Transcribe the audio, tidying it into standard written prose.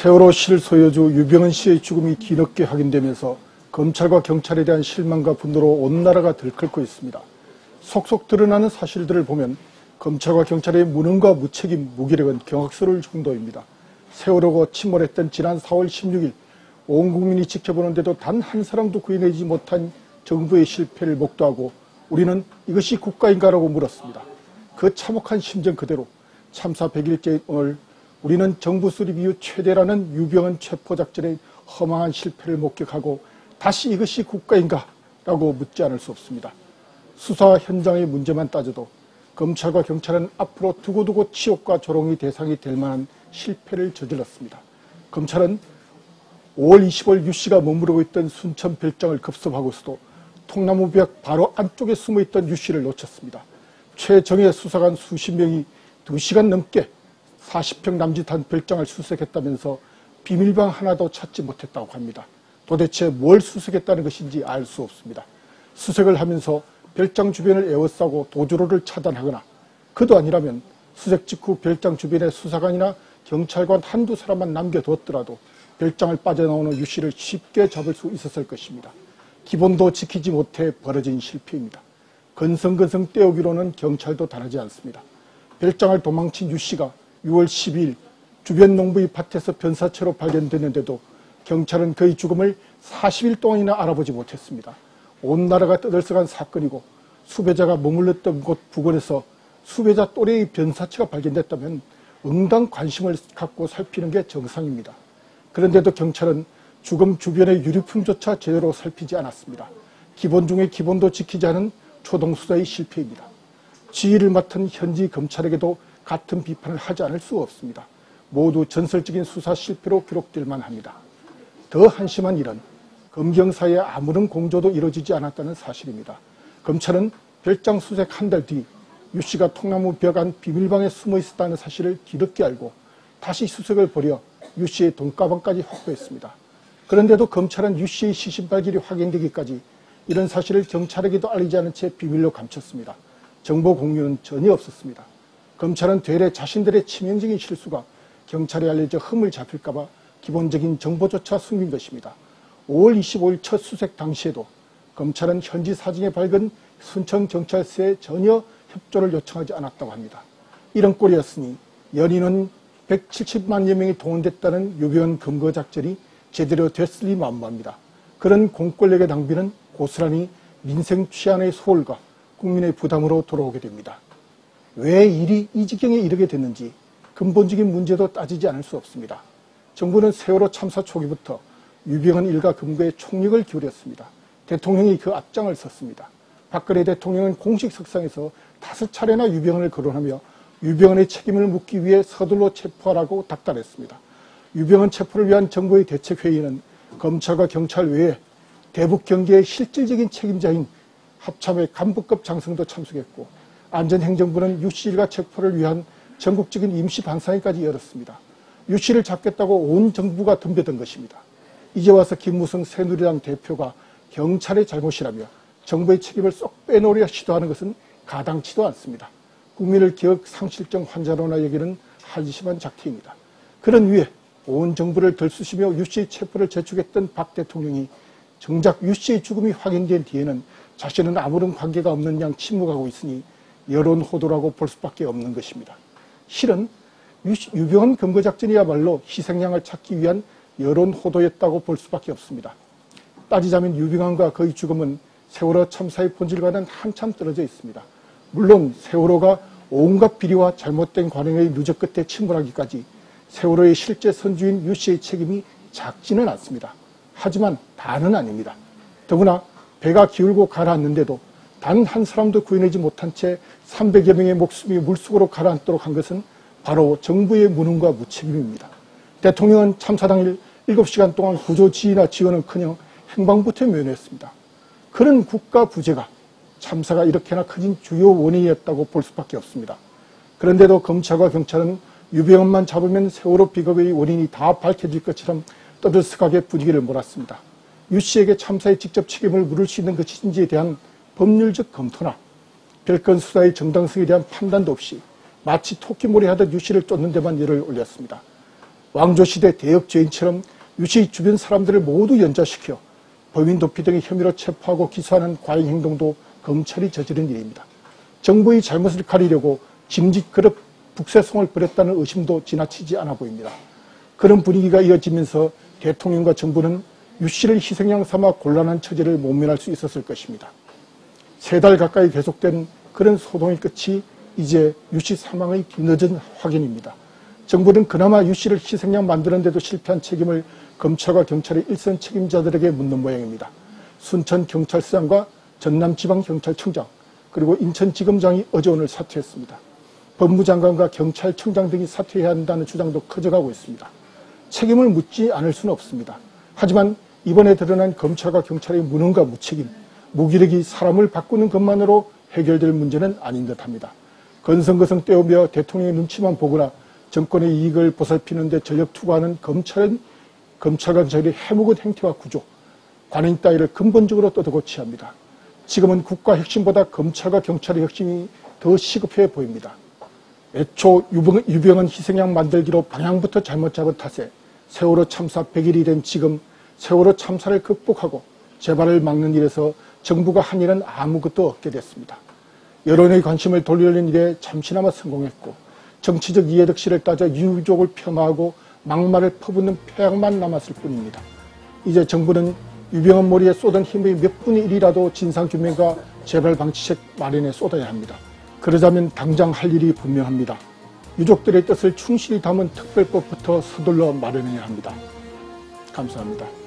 세월호 실소유주 유병헌 씨의 죽음이 뒤늦게 확인되면서 검찰과 경찰에 대한 실망과 분노로 온 나라가 들끓고 있습니다. 속속 드러나는 사실들을 보면 검찰과 경찰의 무능과 무책임, 무기력은 경악스러울 정도입니다. 세월호가 침몰했던 지난 4월 16일 온 국민이 지켜보는데도 단 한 사람도 구해내지 못한 정부의 실패를 목도하고 우리는 이것이 국가인가라고 물었습니다. 그 참혹한 심정 그대로 참사 100일째 오늘 우리는 정부 수립 이후 최대라는 유병헌 체포작전의 허망한 실패를 목격하고 다시 이것이 국가인가? 라고 묻지 않을 수 없습니다. 수사 현장의 문제만 따져도 검찰과 경찰은 앞으로 두고두고 치욕과 조롱의 대상이 될 만한 실패를 저질렀습니다. 검찰은 5월 20일 유 씨가 머무르고 있던 순천 별장을 급습하고서도 통나무벽 바로 안쪽에 숨어있던 유 씨를 놓쳤습니다. 최정예 수사관 수십 명이 2시간 넘게 40평 남짓한 별장을 수색했다면서 비밀방 하나도 찾지 못했다고 합니다. 도대체 뭘 수색했다는 것인지 알 수 없습니다. 수색을 하면서 별장 주변을 에워싸고 도주로를 차단하거나 그도 아니라면 수색 직후 별장 주변에 수사관이나 경찰관 한두 사람만 남겨두었더라도 별장을 빠져나오는 유 씨를 쉽게 잡을 수 있었을 것입니다. 기본도 지키지 못해 벌어진 실패입니다. 건성건성 떼우기로는 경찰도 다르지 않습니다. 별장을 도망친 유 씨가 6월 12일 주변 농부의 밭에서 변사체로 발견됐는데도 경찰은 그의 죽음을 40일 동안이나 알아보지 못했습니다. 온 나라가 떠들썩한 사건이고 수배자가 머물렀던 곳 부근에서 수배자 또래의 변사체가 발견됐다면 응당 관심을 갖고 살피는 게 정상입니다. 그런데도 경찰은 죽음 주변의 유류품조차 제대로 살피지 않았습니다. 기본 중에 기본도 지키지 않은 초동수사의 실패입니다. 지휘를 맡은 현지 검찰에게도 같은 비판을 하지 않을 수 없습니다. 모두 전설적인 수사 실패로 기록될 만합니다. 더 한심한 일은 검경사에 아무런 공조도 이루어지지 않았다는 사실입니다. 검찰은 별장 수색 한 달 뒤 유 씨가 통나무 벽 안 비밀방에 숨어 있었다는 사실을 뒤늦게 알고 다시 수색을 벌여 유 씨의 돈가방까지 확보했습니다. 그런데도 검찰은 유 씨의 시신 발길이 확인되기까지 이런 사실을 경찰에게도 알리지 않은 채 비밀로 감췄습니다. 정보 공유는 전혀 없었습니다. 검찰은 되레 자신들의 치명적인 실수가 경찰에 알려져 흠을 잡힐까봐 기본적인 정보조차 숨긴 것입니다. 5월 25일 첫 수색 당시에도 검찰은 현지 사정에 밝은 순천경찰서에 전혀 협조를 요청하지 않았다고 합니다. 이런 꼴이었으니 연인은 170만여 명이 동원됐다는 유병헌 검거작전이 제대로 됐으리 만무합니다. 그런 공권력의 낭비는 고스란히 민생 취안의 소홀과 국민의 부담으로 돌아오게 됩니다. 왜 일이 이 지경에 이르게 됐는지 근본적인 문제도 따지지 않을 수 없습니다. 정부는 세월호 참사 초기부터 유병헌 일가 검거에 총력을 기울였습니다. 대통령이 그 앞장을 섰습니다. 박근혜 대통령은 공식 석상에서 5차례나 유병헌을 거론하며 유병헌의 책임을 묻기 위해 서둘러 체포하라고 닥달했습니다. 유병헌 체포를 위한 정부의 대책회의는 검찰과 경찰 외에 대북 경계의 실질적인 책임자인 합참의 간부급 장성도 참석했고 안전행정부는 유 씨 일가 체포를 위한 전국적인 임시반상회까지 열었습니다. 유 씨를 잡겠다고 온 정부가 덤벼든 것입니다. 이제 와서 김무성 새누리당 대표가 경찰의 잘못이라며 정부의 책임을 쏙 빼놓으려 시도하는 것은 가당치도 않습니다. 국민을 기억 상실증 환자로나 여기는 한심한 작태입니다. 그런 위에 온 정부를 들쑤시며 유 씨의 체포를 재촉했던 박 대통령이 정작 유 씨의 죽음이 확인된 뒤에는 자신은 아무런 관계가 없는 양 침묵하고 있으니 여론 호도라고 볼 수밖에 없는 것입니다. 실은 유병헌 검거작전이야말로 희생양을 찾기 위한 여론 호도였다고 볼 수밖에 없습니다. 따지자면 유병헌과 그의 죽음은 세월호 참사의 본질과는 한참 떨어져 있습니다. 물론 세월호가 온갖 비리와 잘못된 관행의 누적 끝에 침몰하기까지 세월호의 실제 선주인 유 씨의 책임이 작지는 않습니다. 하지만 다는 아닙니다. 더구나 배가 기울고 가라앉는데도 단 한 사람도 구해내지 못한 채 300여 명의 목숨이 물속으로 가라앉도록 한 것은 바로 정부의 무능과 무책임입니다. 대통령은 참사 당일 7시간 동안 구조 지휘나 지원은커녕 행방부터 면했습니다. 그런 국가 부재가 참사가 이렇게나 커진 주요 원인이었다고 볼 수밖에 없습니다. 그런데도 검찰과 경찰은 유병헌만 잡으면 세월호 비극의 원인이 다 밝혀질 것처럼 떠들썩하게 분위기를 몰았습니다. 유 씨에게 참사의 직접 책임을 물을 수 있는 것인지에 대한 법률적 검토나 별건 수사의 정당성에 대한 판단도 없이 마치 토끼몰이 하듯 유 씨를 쫓는 데만 열을 올렸습니다. 왕조시대 대역죄인처럼 유씨 주변 사람들을 모두 연좌시켜 범인 도피 등의 혐의로 체포하고 기소하는 과잉 행동도 검찰이 저지른 일입니다. 정부의 잘못을 가리려고 짐짓 그릇 북새송을 벌였다는 의심도 지나치지 않아 보입니다. 그런 분위기가 이어지면서 대통령과 정부는 유씨를 희생양 삼아 곤란한 처지를 모면할 수 있었을 것입니다. 3달 가까이 계속된 그런 소동의 끝이 이제 유씨 사망의 뒤늦은 확인입니다. 정부는 그나마 유씨를 희생양 만드는 데도 실패한 책임을 검찰과 경찰의 일선 책임자들에게 묻는 모양입니다. 순천경찰서장과 전남지방경찰청장 그리고 인천지검장이 어제 오늘 사퇴했습니다. 법무장관과 경찰청장 등이 사퇴해야 한다는 주장도 커져가고 있습니다. 책임을 묻지 않을 수는 없습니다. 하지만 이번에 드러난 검찰과 경찰의 무능과 무책임, 무기력이 사람을 바꾸는 것만으로 해결될 문제는 아닌 듯합니다. 건성거성 떼우며 대통령의 눈치만 보거나 정권의 이익을 보살피는 데 전력 투구하는 검찰과 경찰의 해묵은 행태와 구조, 관행 따위를 근본적으로 뜯어고쳐야 합니다. 지금은 국가 혁신보다 검찰과 경찰의 혁신이 더 시급해 보입니다. 애초 유병헌 희생양 만들기로 방향부터 잘못 잡은 탓에 세월호 참사 100일이 된 지금 세월호 참사를 극복하고 재발을 막는 일에서 정부가 한 일은 아무것도 없게 됐습니다. 여론의 관심을 돌리는 일에 잠시나마 성공했고 정치적 이해득실을 따져 유족을 폄하하고 막말을 퍼붓는 표약만 남았을 뿐입니다. 이제 정부는 유병헌 머리에 쏟은 힘의 몇 분의 1이라도 진상규명과 재발 방지책 마련에 쏟아야 합니다. 그러자면 당장 할 일이 분명합니다. 유족들의 뜻을 충실히 담은 특별법부터 서둘러 마련해야 합니다. 감사합니다.